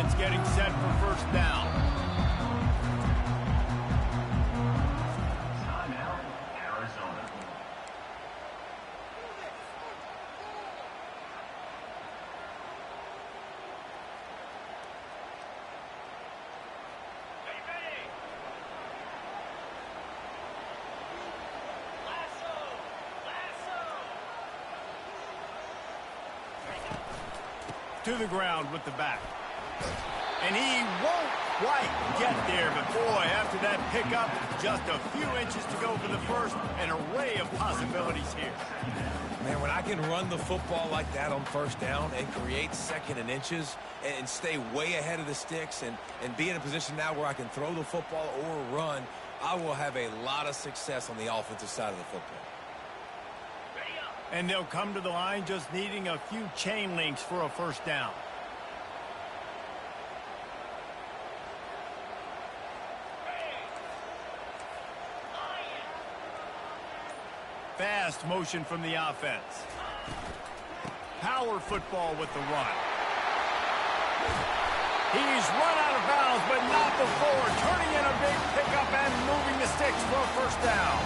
offense getting set for first down. Timeout, Arizona. To the ground with the back. And he won't quite get there, but boy, after that pickup, just a few inches to go for the first. An array of possibilities here. Man, when I can run the football like that on first down and create second and inches and stay way ahead of the sticks and be in a position now where I can throw the football or run, I will have a lot of success on the offensive side of the football. And they'll come to the line just needing a few chain links for a first down. Fast motion from the offense. Power football with the run. He's run out of bounds, but not before. Turning in a big pickup and moving the sticks for a first down.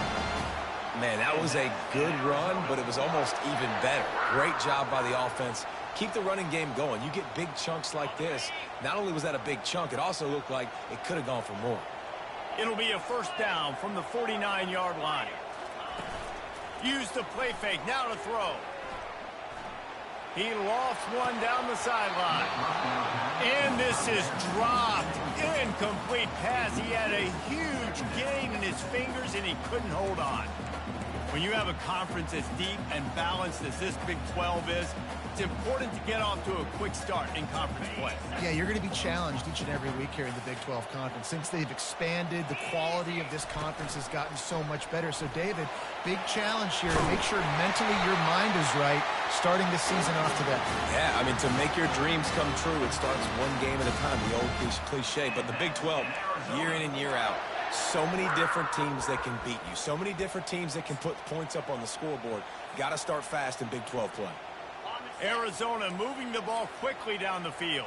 Man, that was a good run, but it was almost even better. Great job by the offense. Keep the running game going. You get big chunks like this. Not only was that a big chunk, it also looked like it could have gone for more. It'll be a first down from the 49-yard line. Use the play fake. Now to throw. He lofts one down the sideline. And this is dropped. Incomplete pass. He had a huge gain in his fingers, and he couldn't hold on. When you have a conference as deep and balanced as this Big 12 is, it's important to get off to a quick start in conference play. Yeah, you're going to be challenged each and every week here in the Big 12 Conference. Since they've expanded, the quality of this conference has gotten so much better. So, David, big challenge here to make sure mentally your mind is right starting the season off today. Yeah, I mean, to make your dreams come true, it starts one game at a time, the old cliche. But the Big 12, year in and year out, so many different teams that can beat you, so many different teams that can put points up on the scoreboard. Got to start fast in Big 12 play. Arizona moving the ball quickly down the field.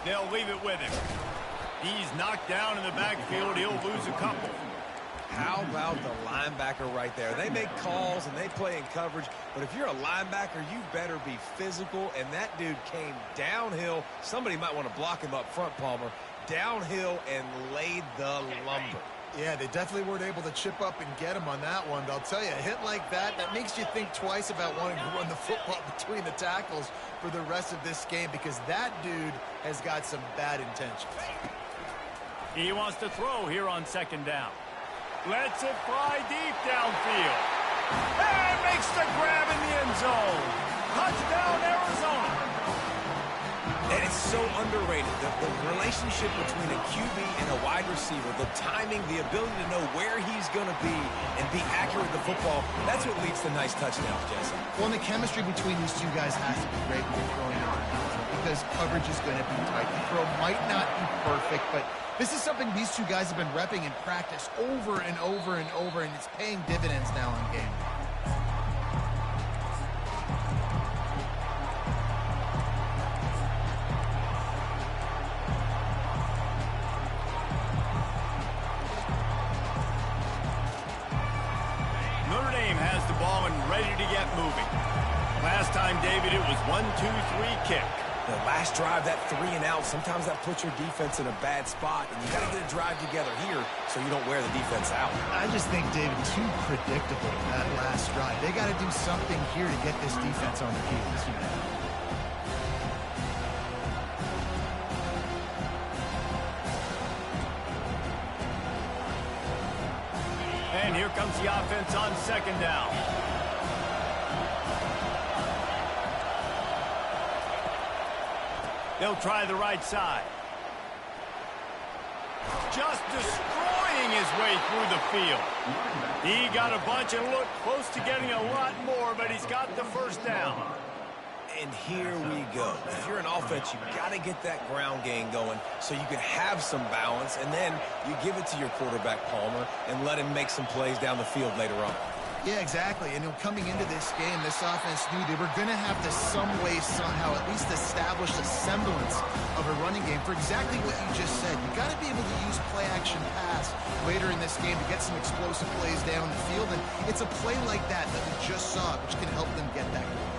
They'll leave it with him. He's knocked down in the backfield. He'll lose a couple. How about the linebacker right there? They make calls and they play in coverage, but if you're a linebacker, you better be physical, and that dude came downhill. Somebody might want to block him up front, Palmer. Downhill and laid the lumber. Yeah, they definitely weren't able to chip up and get him on that one. But I'll tell you, a hit like that, that makes you think twice about wanting to run the football between the tackles for the rest of this game, because that dude has got some bad intentions. He wants to throw here on second down. Lets it fly deep downfield. And makes the grab in the end zone. Touchdown, Arizona. And it's so underrated. The relationship between a QB and a wide receiver, the timing, the ability to know where he's going to be and be accurate with the football, that's what leads to nice touchdowns, Jesse. Well, and the chemistry between these two guys has to be great when you're throwing it because coverage is going to be tight. The throw might not be perfect, but this is something these two guys have been repping in practice over and over and over, and it's paying dividends now in game. Notre Dame has the ball and ready to get moving. Last time, David, it was 1-2-3 kick. The last drive, that 3 and out, sometimes that puts your defense in a bad spot, and you got to get a drive together here so you don't wear the defense out. I just think, David, too predictable that last drive. They got to do something here to get this defense on their heels. And here comes the offense on second down. They'll try the right side. Just destroying his way through the field. He got a bunch and looked close to getting a lot more, but he's got the first down. And here we go. If you're an offense, you've got to get that ground game going so you can have some balance, and then you give it to your quarterback, Palmer, and let him make some plays down the field later on. Yeah, exactly. And coming into this game, this offense knew they were going to have to some way, somehow, at least establish a semblance of a running game for exactly what you just said. You got to be able to use play-action pass later in this game to get some explosive plays down the field. And it's a play like that we just saw, which can help them get that goal.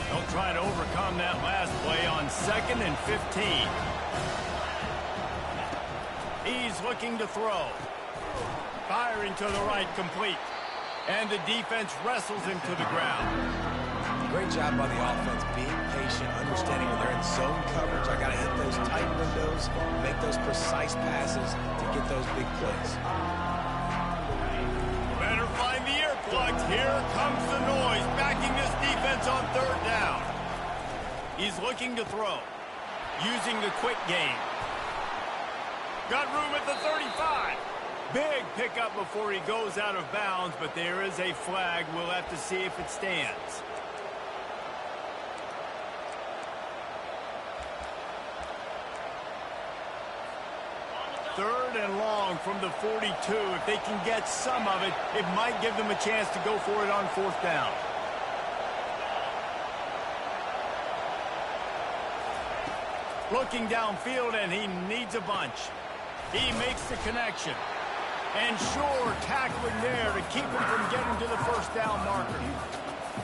They'll try to overcome that last play on 2nd and 15. He's looking to throw. Firing to the right, complete. And the defense wrestles him to the ground. Great job by the offense, being patient, understanding when they're in zone coverage. I got to hit those tight windows, make those precise passes to get those big plays. Better find the earplugs. Here comes the noise, backing this defense on 3rd down. He's looking to throw, using the quick game. Got room at the 35. Big pickup before he goes out of bounds, but there is a flag. We'll have to see if it stands. Third and long from the 42. If they can get some of it, it might give them a chance to go for it on 4th down. Looking downfield, and he needs a bunch. He makes the connection. And sure, tackling there to keep him from getting to the 1st down marker.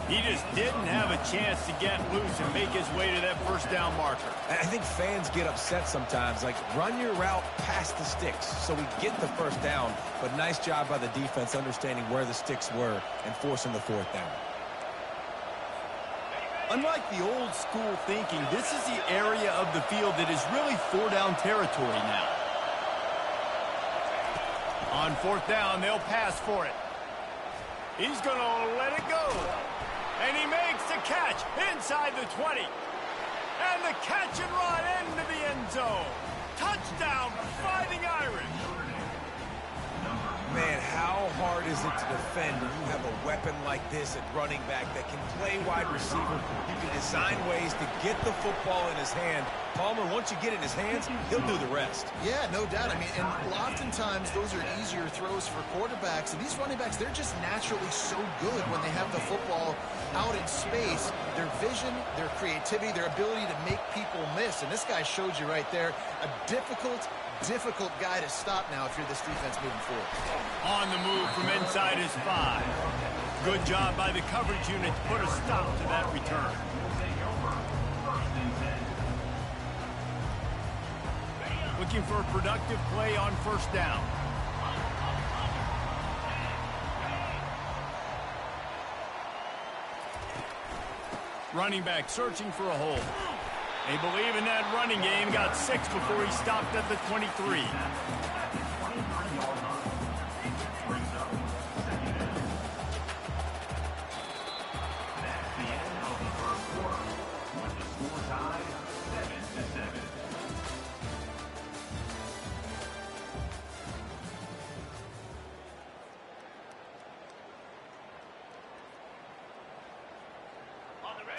He just didn't have a chance to get loose and make his way to that 1st down marker. I think fans get upset sometimes, like run your route past the sticks so we get the 1st down. But nice job by the defense understanding where the sticks were and forcing the 4th down. Unlike the old school thinking, this is the area of the field that is really 4-down territory now. On 4th down, they'll pass for it. He's going to let it go. And he makes the catch inside the 20. And the catch and run into the end zone. Touchdown, Fighting Irish. Man, how hard is it to defend when you have a weapon like this at running back that can play wide receiver? You can design ways to get the football in his hand. Palmer, once you get it in his hands, he'll do the rest. Yeah, no doubt. I mean, and oftentimes those are easier throws for quarterbacks. And these running backs, they're just naturally so good when they have the football out in space. Their vision, their creativity, their ability to make people miss. And this guy showed you right there, a difficult guy to stop now if you're this defense moving forward. On the move from inside his 5. Good job by the coverage unit to put a stop to that return. Looking for a productive play on 1st down. Running back searching for a hole. They believe in that running game. Got 6 before he stopped at the 23.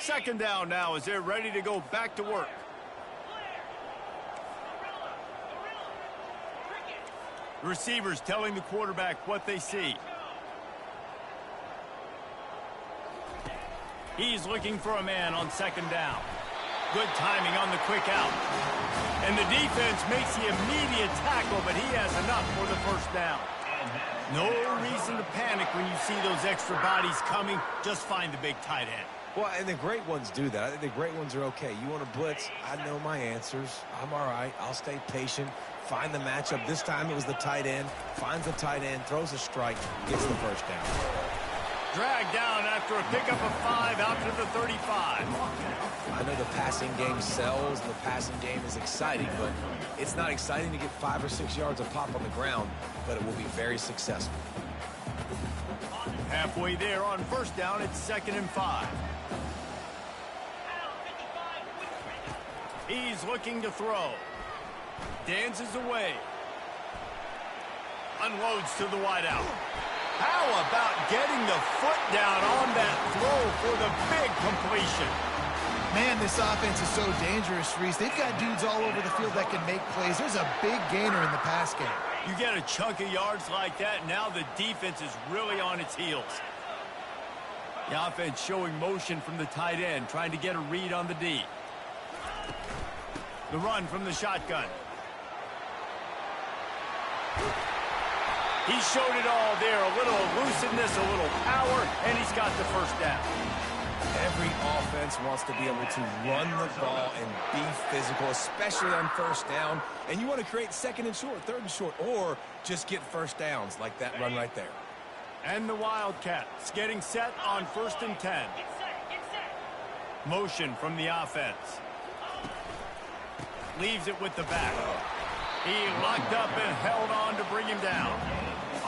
Second down now as they're ready to go back to work. Receivers telling the quarterback what they see. He's looking for a man on 2nd down. Good timing on the quick out. And the defense makes the immediate tackle, but he has enough for the 1st down. No reason to panic when you see those extra bodies coming. Just find the big tight end. Well, and the great ones do that. I think the great ones are okay. You want to blitz? I know my answers. I'm all right. I'll stay patient. Find the matchup. This time it was the tight end. Finds the tight end, throws a strike, gets the 1st down. Dragged down after a pickup of 5 out to the 35. I know the passing game sells. The passing game is exciting, but it's not exciting to get 5 or 6 yards of pop on the ground, but it will be very successful. Halfway there on 1st down, it's 2nd and 5. He's looking to throw. Dances away. Unloads to the wideout. How about getting the foot down on that throw for the big completion? Man, this offense is so dangerous, Reese. They've got dudes all over the field that can make plays. There's a big gainer in the pass game. You get a chunk of yards like that, now the defense is really on its heels. The offense showing motion from the tight end, trying to get a read on the D. The run from the shotgun. He showed it all there. A little elusiveness, a little power, and he's got the first down. Every offense wants to be able to run the ball and be physical, especially on first down. And you want to create second and short, third and short, or just get first downs like that run right there. And the Wildcats getting set on 1st and 10. Motion from the offense. Leaves it with the back. He locked up and held on to bring him down.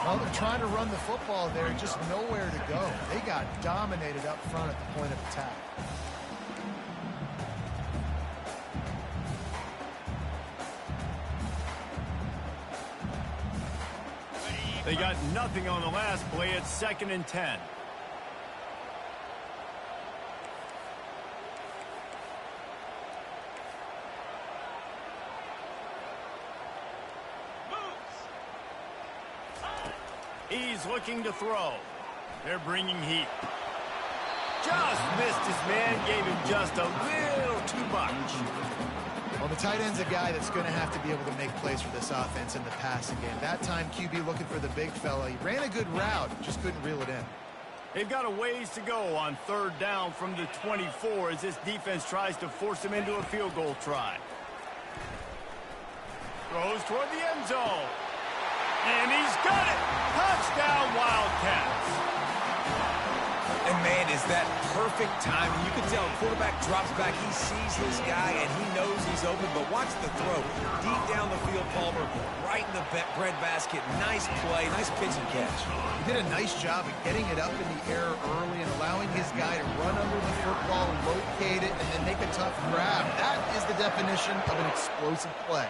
Well, they're trying to run the football there, just nowhere to go. They got dominated up front at the point of attack. They got nothing on the last play. It's 2nd and 10. He's looking to throw. They're bringing heat. Just missed his man, gave him just a little too much. Well, the tight end's a guy that's going to have to be able to make plays for this offense in the passing game. That time, QB looking for the big fella. He ran a good route, just couldn't reel it in. They've got a ways to go on 3rd down from the 24 as this defense tries to force him into a field goal try. Throws toward the end zone. And he's got it! Touchdown, Wildcats! And, man, is that perfect timing. You can tell quarterback drops back. He sees this guy, and he knows he's open. But watch the throw. Deep down the field, Palmer, right in the bread basket. Nice play, nice pitch and catch. He did a nice job of getting it up in the air early and allowing his guy to run under the football, locate it, and then make a tough grab. That is the definition of an explosive play.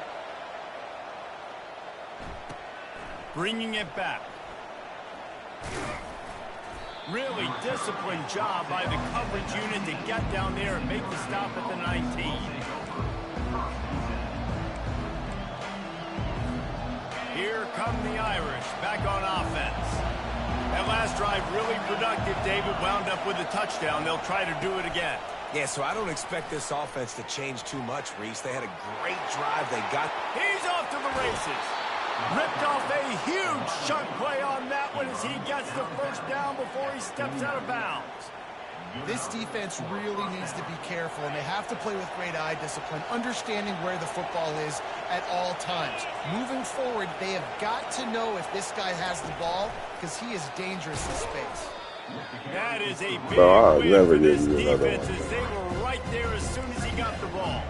Bringing it back. Really disciplined job by the coverage unit to get down there and make the stop at the 19. Here come the Irish back on offense. That last drive really productive. David wound up with a touchdown. They'll try to do it again. Yeah, so I don't expect this offense to change too much, Reese. They had a great drive. They got... He's off to the races. Ripped off a huge chunk play on that one as he gets the first down before he steps out of bounds. This defense really needs to be careful, and they have to play with great eye discipline, understanding where the football is at all times. Moving forward, they have got to know if this guy has the ball, because he is dangerous in space. That is a big win for this defense as they were right there as soon as he got the ball.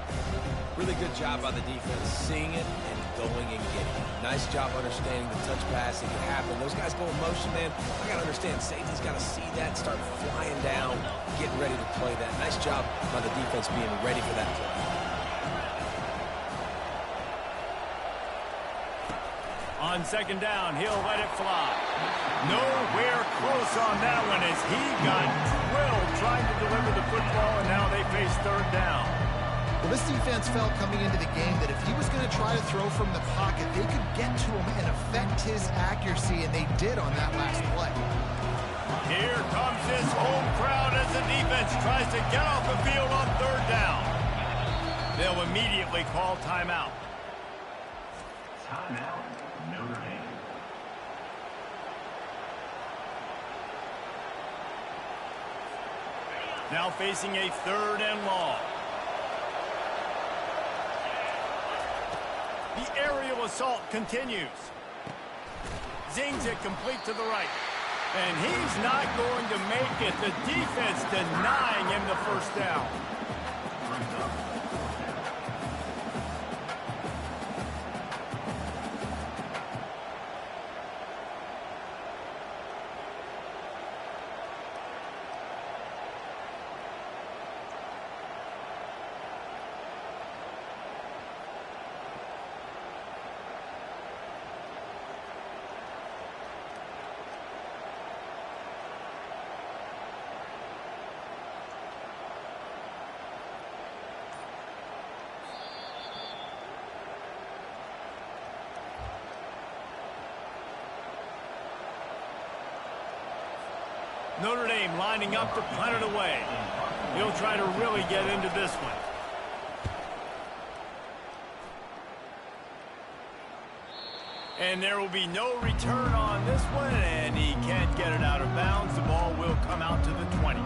Really good job by the defense, seeing it and going and getting it. Nice job understanding the touch passing can happen. Those guys go in motion, man. I got to understand, safety's got to see that, start flying down, getting ready to play that. Nice job by the defense being ready for that play. On 2nd down, he'll let it fly. Nowhere close on that one as he got drilled trying to deliver the football, and now they face 3rd down. Well, this defense felt coming into the game that if he was going to try to throw from the pocket, they could get to him and affect his accuracy, and they did on that last play. Here comes his home crowd as the defense tries to get off the field on 3rd down. They'll immediately call timeout. Timeout, Notre Dame. Now facing a 3rd and long. The aerial assault continues. Zings it complete to the right. And he's not going to make it. The defense denying him the first down. Notre Dame lining up to punt it away. He'll try to really get into this one. And there will be no return on this one, and he can't get it out of bounds. The ball will come out to the 20.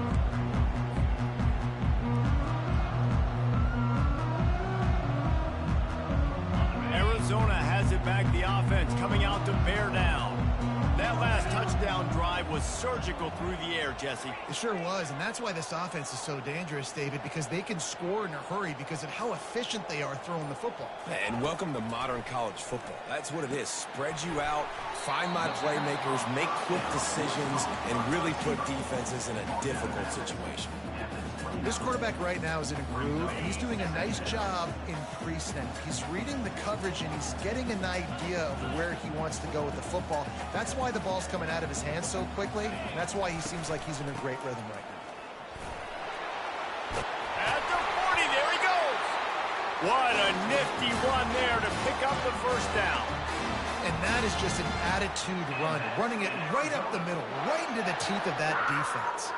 Arizona has it back. The offense coming out to bear down. That last touchdown drive was surgical through the air, Jesse. It sure was, and that's why this offense is so dangerous, David, because they can score in a hurry because of how efficient they are throwing the football. And welcome to modern college football. That's what it is. Spread you out, find my playmakers, make quick decisions, and really put defenses in a difficult situation. This quarterback right now is in a groove, and he's doing a nice job in pre-snap. He's reading the coverage, and he's getting an idea of where he wants to go with the football. That's why the ball's coming out of his hands so quickly, and that's why he seems like he's in a great rhythm right now. At the 40, there he goes. What a nifty one there to pick up the first down. And that is just an attitude run, running it right up the middle, right into the teeth of that defense.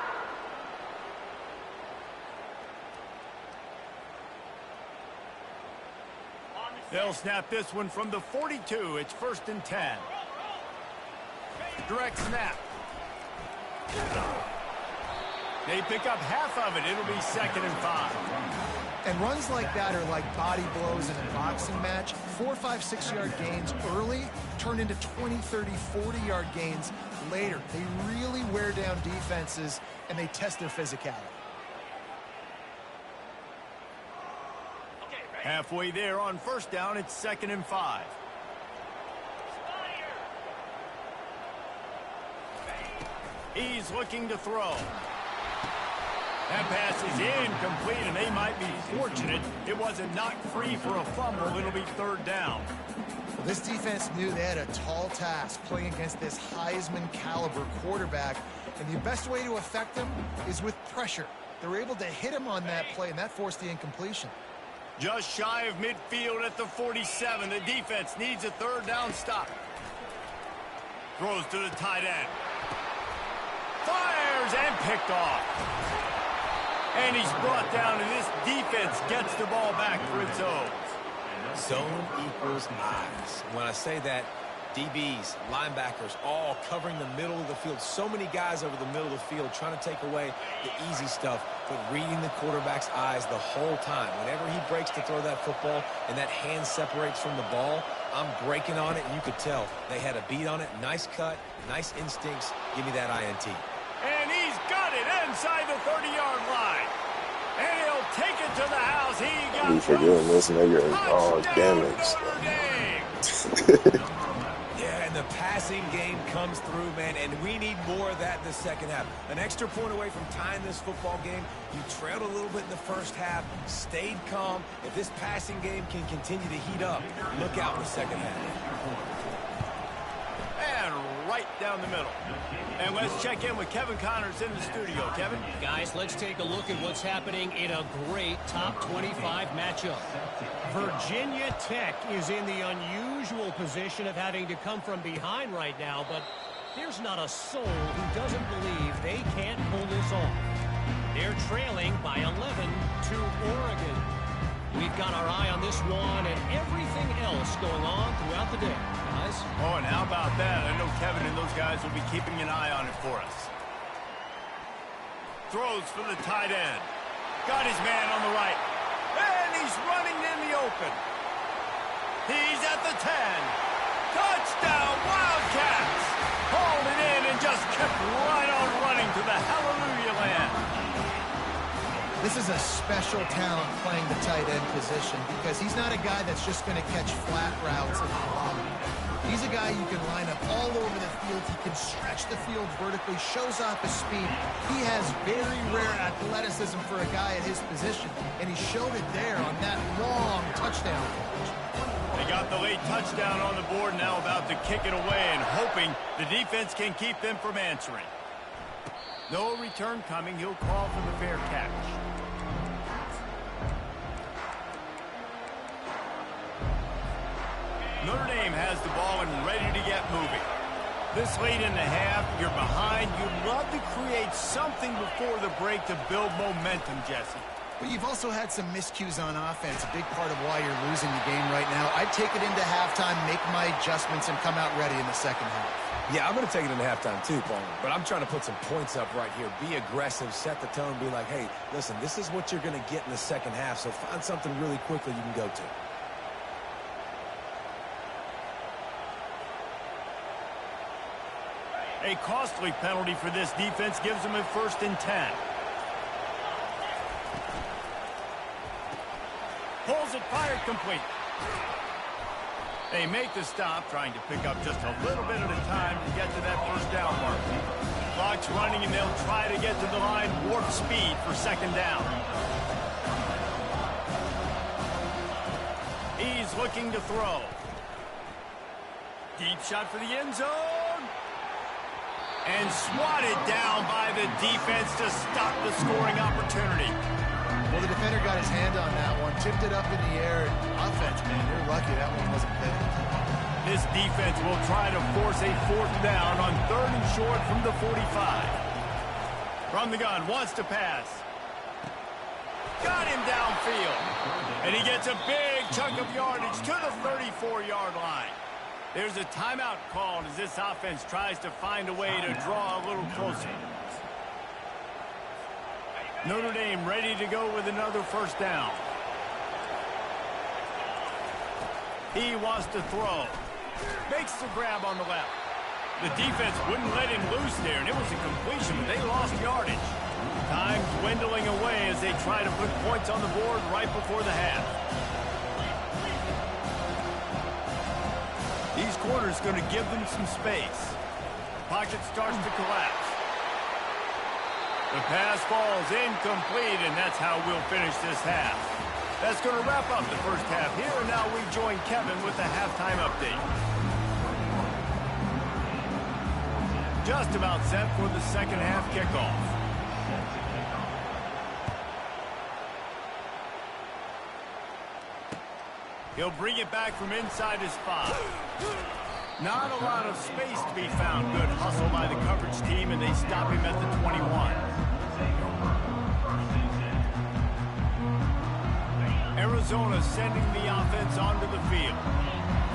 They'll snap this one from the 42. It's 1st and 10. Direct snap. They pick up half of it. It'll be 2nd and 5. And runs like that are like body blows in a boxing match. 4, 5, 6-yard gains early turn into 20, 30, 40-yard gains later. They really wear down defenses, and they test their physicality. Halfway there on 1st down, it's 2nd and 5. He's looking to throw. That pass is incomplete, and they might be fortunate it wasn't knocked free for a fumble. It'll be 3rd down. This defense knew they had a tall task playing against this Heisman caliber quarterback, and the best way to affect him is with pressure. They were able to hit him on that play, and that forced the incompletion. Just shy of midfield at the 47. The defense needs a 3rd down stop. Throws to the tight end. Fires and picked off. And he's brought down, and this defense gets the ball back for its own. Zone equals eyes. When I say that, DBs, linebackers, all covering the middle of the field. So many guys over the middle of the field trying to take away the easy stuff, but reading the quarterback's eyes the whole time. Whenever he breaks to throw that football and that hand separates from the ball, I'm breaking on it, and you could tell they had a beat on it. Nice cut, nice instincts. Give me that INT. And he's got it inside the 30-yard line. And he'll take it to the house. He got be forgetting this nigga. Oh, damn it. Yeah, and the passing game comes through, man, and we need more of that in the second half. An extra point away from tying this football game. You trailed a little bit in the first half, stayed calm. If this passing game can continue to heat up, look out in the second half. And right down the middle. And let's check in with Kevin Connors in the studio. Kevin? Guys, let's take a look at what's happening in a great top 25 matchup. Virginia Tech is in the unusual position of having to come from behind right now, but there's not a soul who doesn't believe they can't pull this off. They're trailing by 11 to Oregon. We've got our eye on this one and everything else going on throughout the day. Guys? Oh, and how about that? I know Kevin and those guys will be keeping an eye on it for us. Throws for the tight end. Got his man on the right. And he's running in the open. He's at the 10. Touchdown, Wildcats! Hauled it in and just kept right on running to the hallelujah land. This is a special talent playing the tight end position because he's not a guy that's just going to catch flat routes and block. He's a guy you can line up all over the field. He can stretch the field vertically, shows off his speed. He has very rare athleticism for a guy at his position, and he showed it there on that long touchdown catch. They got the late touchdown on the board, now about to kick it away and hoping the defense can keep them from answering. No return coming. He'll call for the fair catch. Notre Dame has the ball and ready to get moving. This late in the half, you're behind. You'd love to create something before the break to build momentum, Jesse. But you've also had some miscues on offense, a big part of why you're losing the game right now. I'd take it into halftime, make my adjustments, and come out ready in the second half. Yeah, I'm going to take it into halftime too, Paul. But I'm trying to put some points up right here. Be aggressive, set the tone, be like, hey, listen, this is what you're going to get in the second half, so find something really quickly you can go to. A costly penalty for this defense gives them a 1st and 10. Pulls it, fired, complete. They make the stop, trying to pick up just a little bit at a time to get to that 1st down mark. Clock's running, and they'll try to get to the line warp speed for 2nd down. He's looking to throw. Deep shot for the end zone. And swatted down by the defense to stop the scoring opportunity. Well, the defender got his hand on that one, tipped it up in the air. Offense, man, you're lucky that one wasn't picked. This defense will try to force a 4th down on 3rd and short from the 45. From the gun, wants to pass. Got him downfield. And he gets a big chunk of yardage to the 34-yard line. There's a timeout called as this offense tries to find a way to draw a little closer. Notre Dame ready to go with another 1st down. He wants to throw. Makes the grab on the left. The defense wouldn't let him loose there, and it was a completion, but they lost yardage. Time dwindling away as they try to put points on the board right before the half. These corners going to give them some space. Pocket starts to collapse. The pass falls incomplete, and that's how we'll finish this half. That's going to wrap up the 1st half here, and now we join Kevin with the halftime update. Just about set for the 2nd half kickoff. He'll bring it back from inside his 5. Not a lot of space to be found. Good hustle by the coverage team, and they stop him at the 21. Arizona sending the offense onto the field.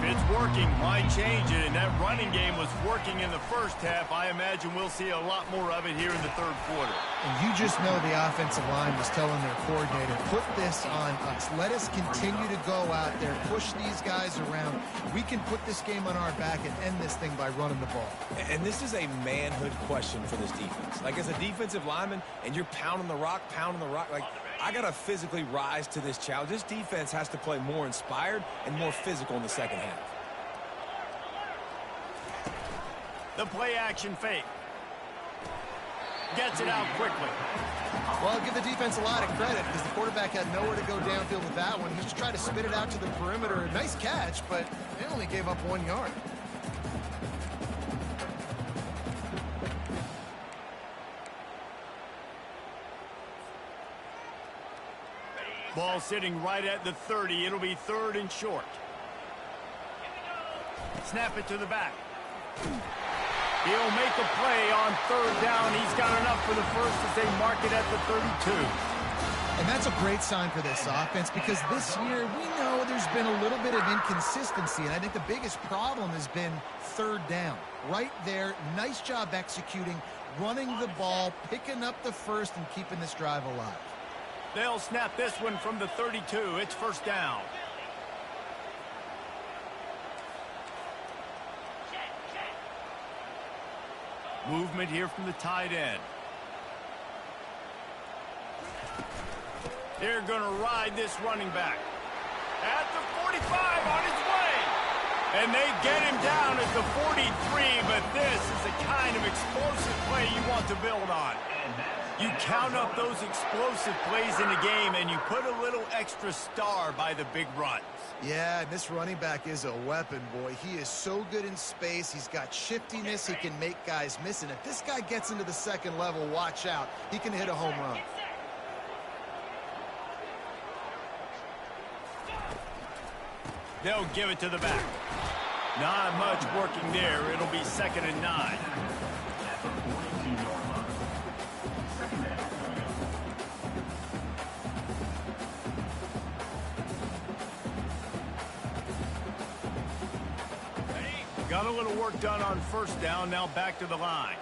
If it's working, why change it? And that running game was working in the 1st half. I imagine we'll see a lot more of it here in the 3rd quarter. And you just know the offensive line was telling their coordinator, put this on us. Let us continue to go out there, push these guys around. We can put this game on our back and end this thing by running the ball. And this is a manhood question for this defense. Like, as a defensive lineman, and you're pounding the rock, like, I got to physically rise to this challenge. This defense has to play more inspired and more physical in the 2nd half. The play action fake. Gets it out quickly. Well, I'll give the defense a lot of credit because the quarterback had nowhere to go downfield with that one. He just tried to spit it out to the perimeter. Nice catch, but they only gave up 1 yard. Ball sitting right at the 30. It'll be 3rd and short. Snap it to the back. He'll make a play on 3rd down. He's got enough for the 1st as they mark it at the 32. And that's a great sign for this offense because this year we know there's been a little bit of inconsistency, and I think the biggest problem has been 3rd down. Right there, nice job executing, running the ball, picking up the 1st, and keeping this drive alive. They'll snap this one from the 32. It's 1st down. Movement here from the tight end. They're going to ride this running back. At the 45, on his way. And they get him down at the 43, but this is the kind of explosive play you want to build on. You count up those explosive plays in the game, and you put a little extra star by the big runs. Yeah, this running back is a weapon, boy. He is so good in space. He's got shiftiness. He can make guys miss. And if this guy gets into the 2nd level, watch out. He can hit a home run. They'll give it to the back. Not much working there. It'll be 2nd and 9. Got a little work done on 1st down. Now back to the line.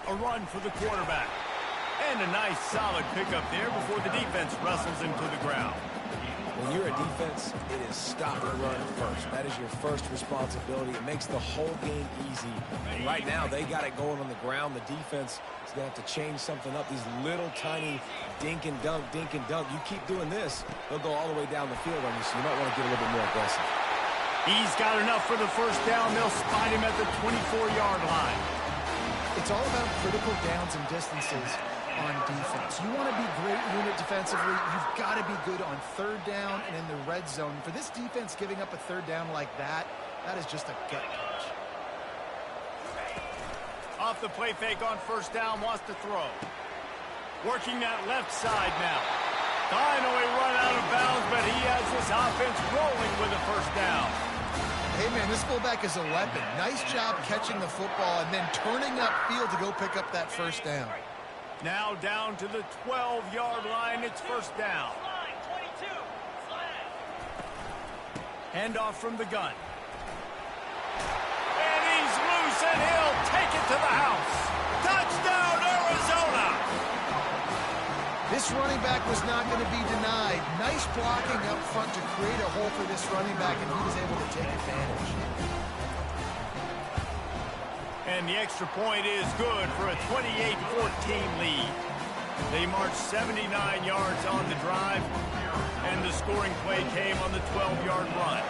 A run for the quarterback. And a nice solid pickup there before the defense wrestles him to the ground. When you're a defense, it is stop the run first. That is your first responsibility. It makes the whole game easy. And right now, they got it going on the ground. The defense is going to have to change something up. These little tiny dink and dunk, dink and dunk. You keep doing this, they'll go all the way down the field on you, so you might want to get a little bit more aggressive. He's got enough for the 1st down. They'll spot him at the 24-yard line. It's all about critical downs and distances on defense. You want to be great unit defensively, you've got to be good on 3rd down and in the red zone. For this defense giving up a 3rd down like that, that is just a gut punch. Off the play fake on 1st down, wants to throw. Working that left side now. Finally run out of bounds, but he has this offense rolling with a 1st down. Hey, man, this fullback is a weapon. Nice job catching the football and then turning upfield to go pick up that 1st down. Now down to the 12-yard line. It's 1st down. Handoff from the gun. And he's loose, and he'll take it to the house. Touchdown, Arizona! This running back was not going to be denied. Nice blocking up front to create a hole for this running back, and he was able to take advantage. And the extra point is good for a 28-14 lead. They marched 79 yards on the drive, and the scoring play came on the 12-yard run.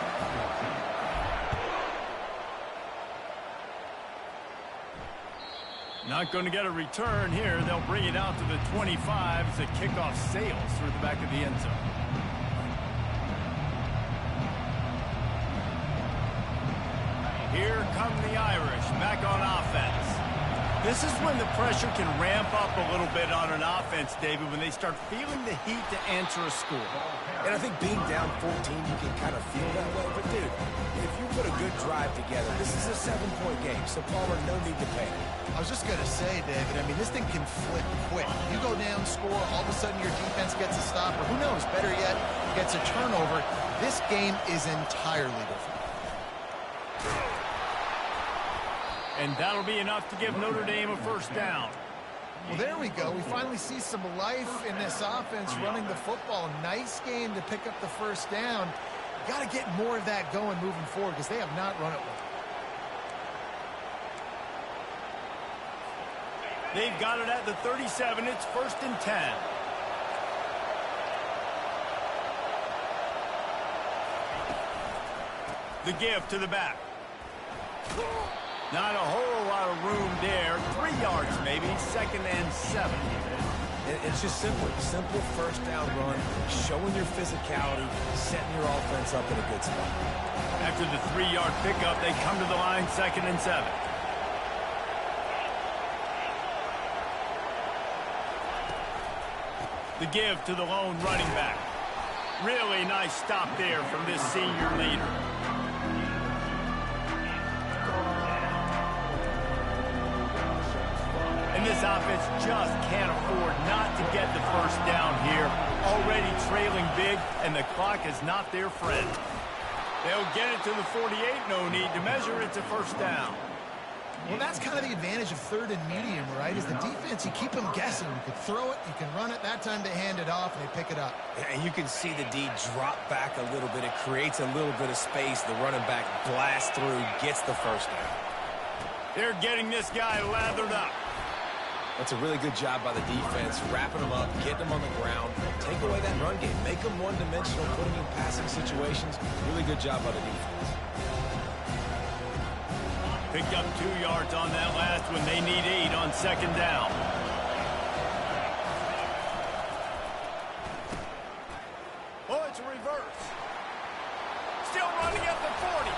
Not going to get a return here. They'll bring it out to the 25 as the kickoff sails through the back of the end zone. Here come the Irish back on offense. This is when the pressure can ramp up a little bit on an offense, David, when they start feeling the heat to answer a score. And I think being down 14, you can kind of feel that way. But, dude, if you put a good drive together, this is a 7-point game, so Palmer, no need to panic. I was just going to say, David, I mean, this thing can flip quick. You go down, score, all of a sudden your defense gets a stop, or who knows, better yet, gets a turnover. This game is entirely different. And that'll be enough to give Notre Dame a 1st down. Well, there we go. We finally see some life in this offense running the football. Nice game to pick up the 1st down. Got to get more of that going moving forward because they have not run it well. They've got it at the 37. It's 1st and 10. The give to the back. Not a whole lot of room there. 3 yards maybe. 2nd and 7. It's just simple 1st down run, showing your physicality, setting your offense up in a good spot. After the 3-yard pickup, they come to the line 2nd and 7. The give to the lone running back. Really nice stop there from this senior leader. And this offense just can't afford not to get the 1st down here. Already trailing big, and the clock is not their friend. They'll get it to the 48. No need to measure. It's a 1st down. Well, that's kind of the advantage of 3rd and medium, right? Is the defense, you keep them guessing. You can throw it, you can run it. That time they hand it off, and they pick it up. And you can see the D drop back a little bit. It creates a little bit of space. The running back blasts through, gets the 1st down. They're getting this guy lathered up. That's a really good job by the defense, wrapping them up, getting them on the ground, take away that run game, make them one-dimensional, putting them in passing situations. Really good job by the defense. Picked up 2 yards on that last one. They need 8 on 2nd down. Oh, it's a reverse. Still running at the 40.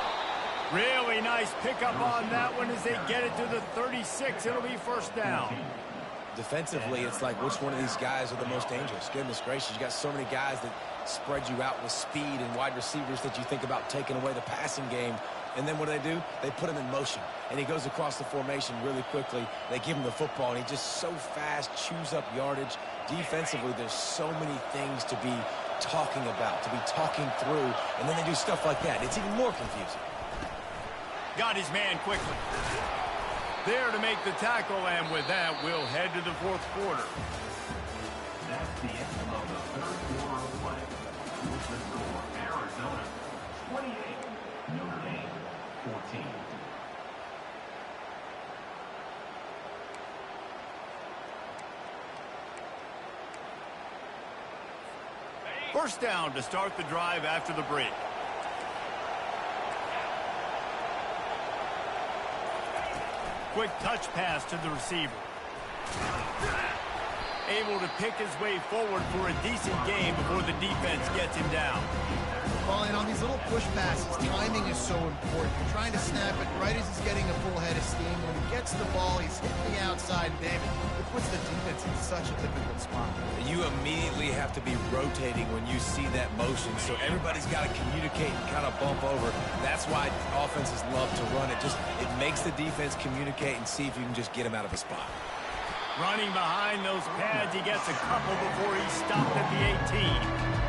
Really nice pickup on that one as they get it to the 36. It'll be 1st down. Defensively, it's like which one of these guys are the most dangerous? Goodness gracious, you got so many guys that spread you out with speed and wide receivers that you think about taking away the passing game. And then what do? They put him in motion, and he goes across the formation really quickly. They give him the football, and he just so fast, chews up yardage. Defensively, there's so many things to be talking about, to be talking through, and then they do stuff like that. It's even more confusing. Got his man quickly. There to make the tackle, and with that, we'll head to the fourth quarter. That's the end of the third quarter of play. With the score, Arizona 28, Notre Dame 14. First down to start the drive after the break. Quick touch pass to the receiver. Able to pick his way forward for a decent game before the defense gets him down. Well, and on these little push passes, timing is so important. You're trying to snap it right as he's getting a full head of steam. When he gets the ball, he's hitting the outside. David, it puts the defense in such a difficult spot. You immediately have to be rotating when you see that motion, so everybody's got to communicate and kind of bump over. That's why offenses love to run it. It makes the defense communicate and see if you can just get him out of a spot. Running behind those pads, he gets a couple before he's stopped at the 18.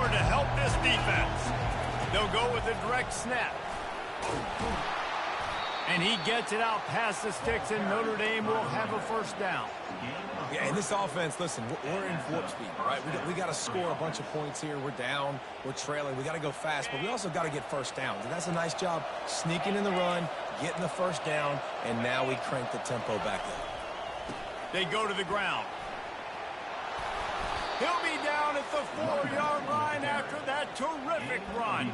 To help this defense. They'll go with a direct snap. And he gets it out past the sticks, and Notre Dame will have a first down. Yeah, in this offense, listen, we're in warp speed, right? We got to score a bunch of points here. We're down. We're trailing. We got to go fast, but we also got to get first downs. And that's a nice job sneaking in the run, getting the first down, and now we crank the tempo back up. They go to the ground. He'll be down at the 4-yard line after that terrific run.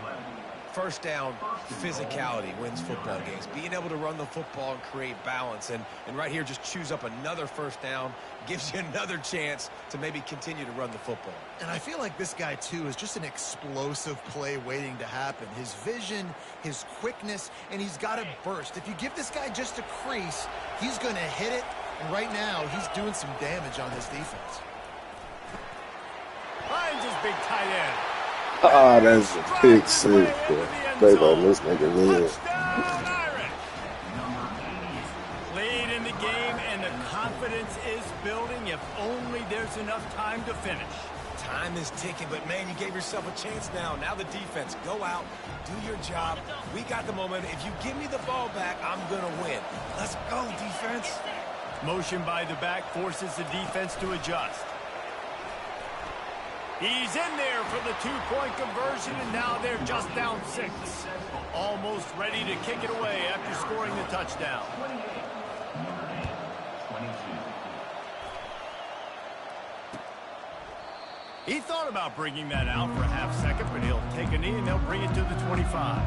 First down, physicality wins football games. Being able to run the football and create balance. And right here, just choose up another first down, gives you another chance to maybe continue to run the football. And I feel like this guy, too, is just an explosive play waiting to happen. His vision, his quickness, and he's got a burst. If you give this guy just a crease, he's going to hit it. And right now, he's doing some damage on this defense. Finds his big tight end. Ah, that's a big save, boy. They letting this nigga live. Lead in the game, and the confidence is building if only there's enough time to finish. Time is ticking, but, man, you gave yourself a chance now. Now the defense, go out, do your job. We got the momentum. If you give me the ball back, I'm going to win. Let's go, defense. Motion by the back forces the defense to adjust. He's in there for the two-point conversion, and now they're just down 6. Almost ready to kick it away after scoring the touchdown. He thought about bringing that out for a half second, but he'll take a knee and they'll bring it to the 25.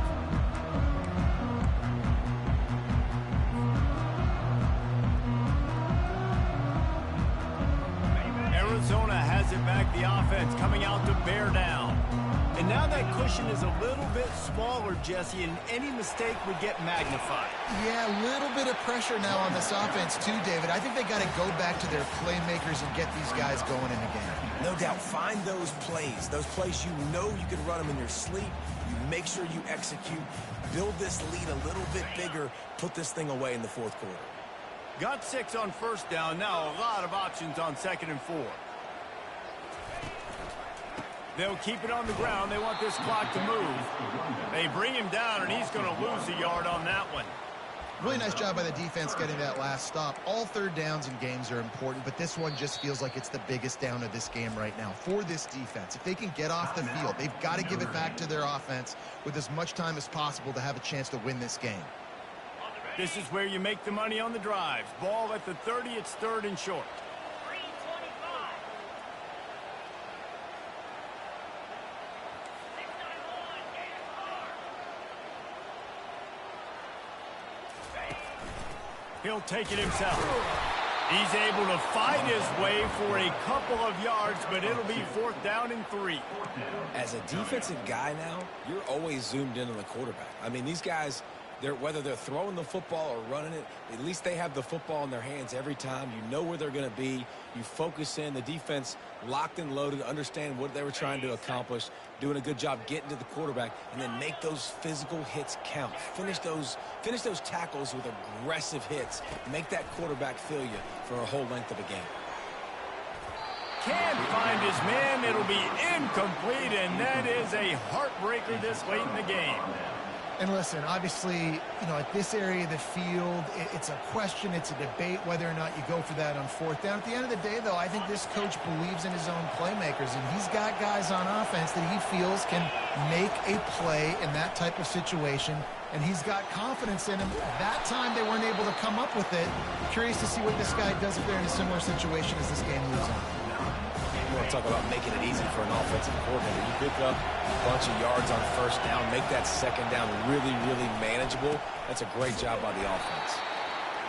Arizona has it back, the offense coming out to bear down. And now that cushion is a little bit smaller, Jesse, and any mistake would get magnified. Yeah, a little bit of pressure now on this offense too, David. I think they got to go back to their playmakers and get these guys going in the game. No doubt, find those plays you know you can run them in your sleep. You make sure you execute, build this lead a little bit bigger, put this thing away in the fourth quarter. Got 6 on first down. Now a lot of options on 2nd and 4. They'll keep it on the ground. They want this clock to move. They bring him down, and he's going to lose a yard on that one. Really nice job by the defense getting that last stop. All third downs in games are important, but this one just feels like it's the biggest down of this game right now for this defense. If they can get off the field, they've got to give it back to their offense with as much time as possible to have a chance to win this game. This is where you make the money on the drives. Ball at the 30, it's 3rd and short. He'll take it himself. He's able to fight his way for a couple of yards, but it'll be 4th down and 3. As a defensive guy now, you're always zoomed in on the quarterback. I mean, these guys, whether they're throwing the football or running it, at least they have the football in their hands every time. You know where they're going to be. You focus in. The defense locked and loaded, understand what they were trying to accomplish, doing a good job getting to the quarterback, and then make those physical hits count. Finish those tackles with aggressive hits. Make that quarterback feel you for a whole length of a game. Can't find his man. It'll be incomplete, and that is a heartbreaker this late in the game. And listen, obviously, at this area of the field, it's a question, it's a debate whether or not you go for that on 4th down. At the end of the day, though, I think this coach believes in his own playmakers, and he's got guys on offense that he feels can make a play in that type of situation, and he's got confidence in him. That time, they weren't able to come up with it. Curious to see what this guy does if they're in a similar situation as this game moves on. You want to talk about making it easy for an offensive coordinator. You pick up a bunch of yards on 1st down, make that 2nd down really, really manageable. That's a great job by the offense.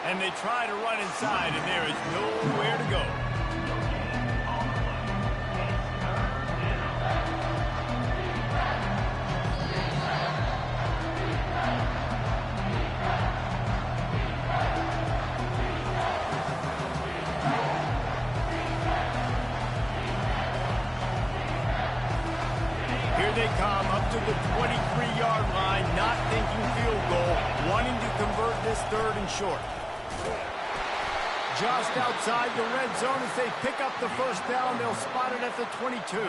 And they try to run inside, and there is nowhere to go. They come up to the 23-yard line, not thinking field goal, wanting to convert this 3rd and short. Just outside the red zone as they pick up the 1st down. They'll spot it at the 22.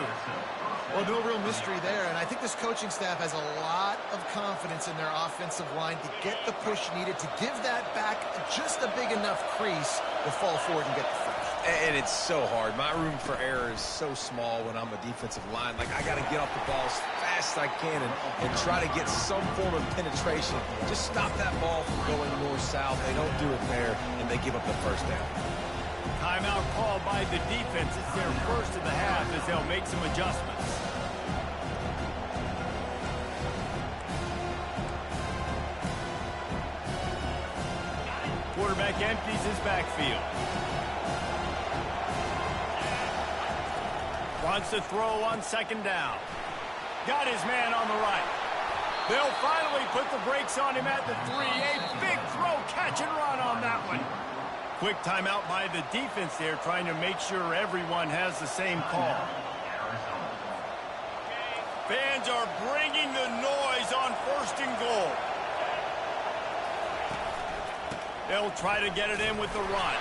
Well, no real mystery there, and I think this coaching staff has a lot of confidence in their offensive line to get the push needed, to give that back just a big enough crease to fall forward and get the first. And it's so hard. My room for error is so small when I'm a defensive line. Like, I got to get off the ball as fast as I can and try to get some form of penetration. Just stop that ball from going north-south. They don't do it there, and they give up the 1st down. Timeout called by the defense. It's their first of the half as they'll make some adjustments. Quarterback empties his backfield. Wants to throw on 2nd down. Got his man on the right. They'll finally put the brakes on him at the 3. A big throw, catch and run on that one. Quick timeout by the defense there, trying to make sure everyone has the same call. Fans are bringing the noise on 1st and goal. They'll try to get it in with the run.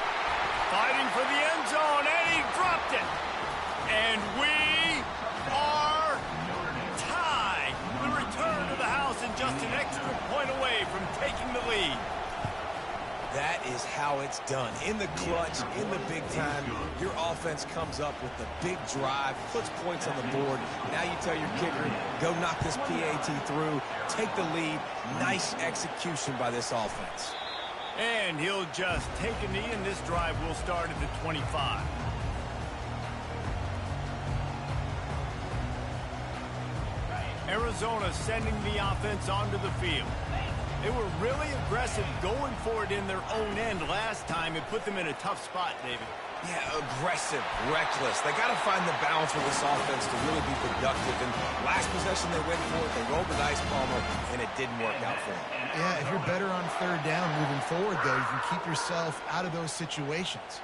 Fighting for the end zone, and he dropped it. And we are tied. The return to the house and just an extra point away from taking the lead. That is how it's done. In the clutch, in the big time, your offense comes up with the big drive, puts points on the board. Now you tell your kicker, go knock this PAT through, take the lead. Nice execution by this offense. And he'll just take a knee, and this drive will start at the 25. Arizona sending the offense onto the field. They were really aggressive going for it in their own end last time. It put them in a tough spot, David. Yeah, aggressive, reckless. They got to find the balance with this offense to really be productive. And last possession they went for it, they rolled the dice, Palmer, and it didn't work out for them. Yeah, if you're better on 3rd down moving forward, though, you can keep yourself out of those situations.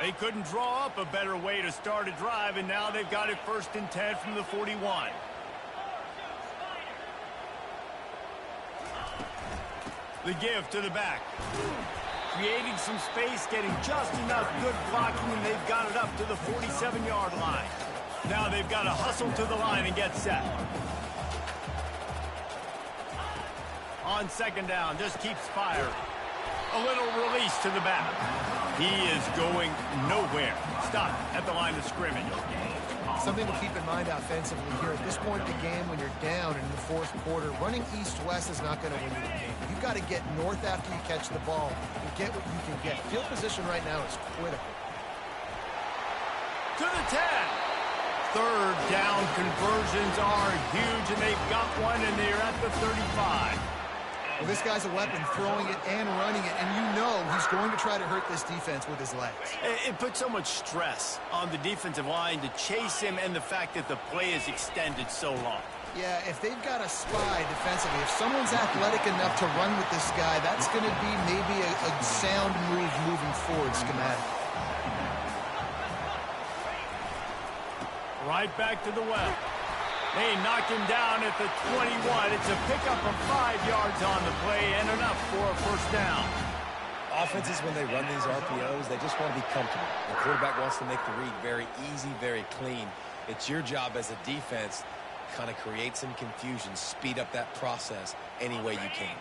They couldn't draw up a better way to start a drive, and now they've got it 1st and 10 from the 41. The give to the back. Creating some space, getting just enough good blocking, and they've got it up to the 47-yard line. Now they've got to hustle to the line and get set. On 2nd down, just keeps firing. A little release to the back. He is going nowhere. Stop at the line of scrimmage. Something to keep in mind offensively here. At this point in the game, when you're down in the 4th quarter, running east-west is not going to win you the game. You've got to get north after you catch the ball and get what you can get. Field position right now is critical. to the 10. Third down conversions are huge, and they've got one, and they're at the 35. Well, this guy's a weapon, throwing it and running it, and you know he's going to try to hurt this defense with his legs. It puts so much stress on the defensive line to chase him, and the fact that the play is extended so long. Yeah, if they've got a spy defensively, if someone's athletic enough to run with this guy, that's going to be maybe a sound move moving forward schematically. Right back to the well. They knock him down at the 21. It's a pickup of 5 yards on the play and enough for a first down. Offenses, when they run these RPOs, they just want to be comfortable. The quarterback wants to make the read very easy, very clean. It's your job as a defense to kind of create some confusion, speed up that process any way you can.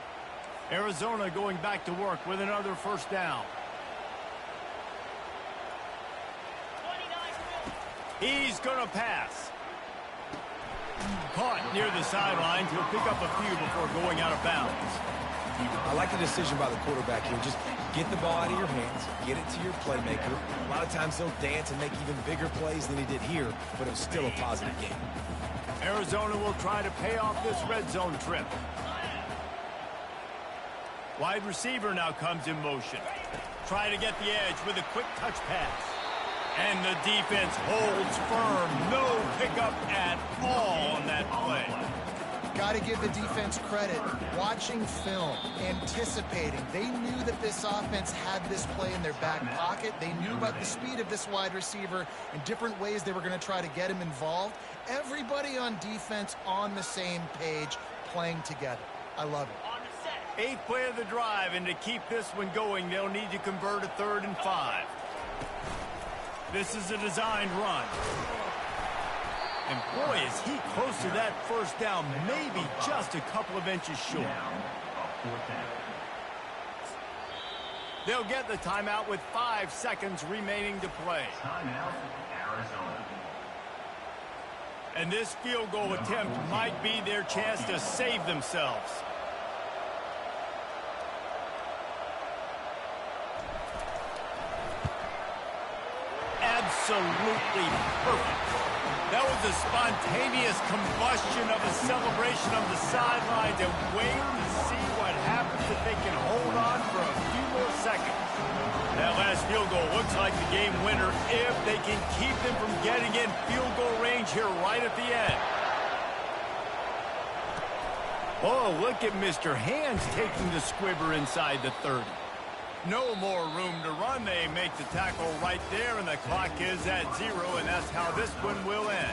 Arizona going back to work with another first down. He's going to pass. Caught near the sidelines. He'll pick up a few before going out of bounds. I like the decision by the quarterback here. Just get the ball out of your hands, get it to your playmaker. A lot of times he'll dance and make even bigger plays than he did here, but it was still a positive game. Arizona will try to pay off this red zone trip. Wide receiver now comes in motion. Try to get the edge with a quick touch pass. And the defense holds firm. No pickup at all on that play. Got to give the defense credit. Watching film, anticipating. They knew that this offense had this play in their back pocket. They knew about the speed of this wide receiver and different ways they were going to try to get him involved. Everybody on defense on the same page, playing together. I love it. 8th play of the drive, and to keep this one going, they'll need to convert a 3rd and 5. This is a designed run. And boy, is he close to that first down, maybe just a couple of inches short. They'll get the timeout with 5 seconds remaining to play. Timeout, Arizona. And this field goal attempt might be their chance to save themselves. Absolutely perfect. That was a spontaneous combustion of a celebration of the sidelines, and wait to see what happens if they can hold on for a few more seconds. That last field goal looks like the game winner if they can keep them from getting in field goal range here right at the end. Oh, look at Mr. Hands taking the squibber inside the 30. No more room to run. They make the tackle right there, and the clock is at 0, and that's how this one will end.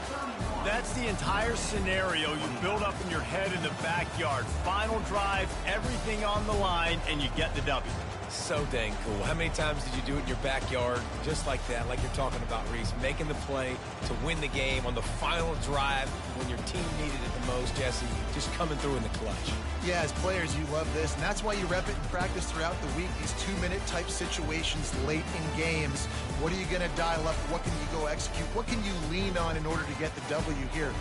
That's the entire scenario you build up in your head in the backyard. Final drive, everything on the line, and you get the W. So dang cool. How many times did you do it in your backyard just like that, like you're talking about, Reese? Making the play to win the game on the final drive when your team needed it the most, Jesse. Just coming through in the clutch. Yeah, as players, you love this, and that's why you rep it in practice throughout the week, these 2-minute type situations late in games. What are you going to dial up? What can you go execute? What can you lean on in order to get the W here?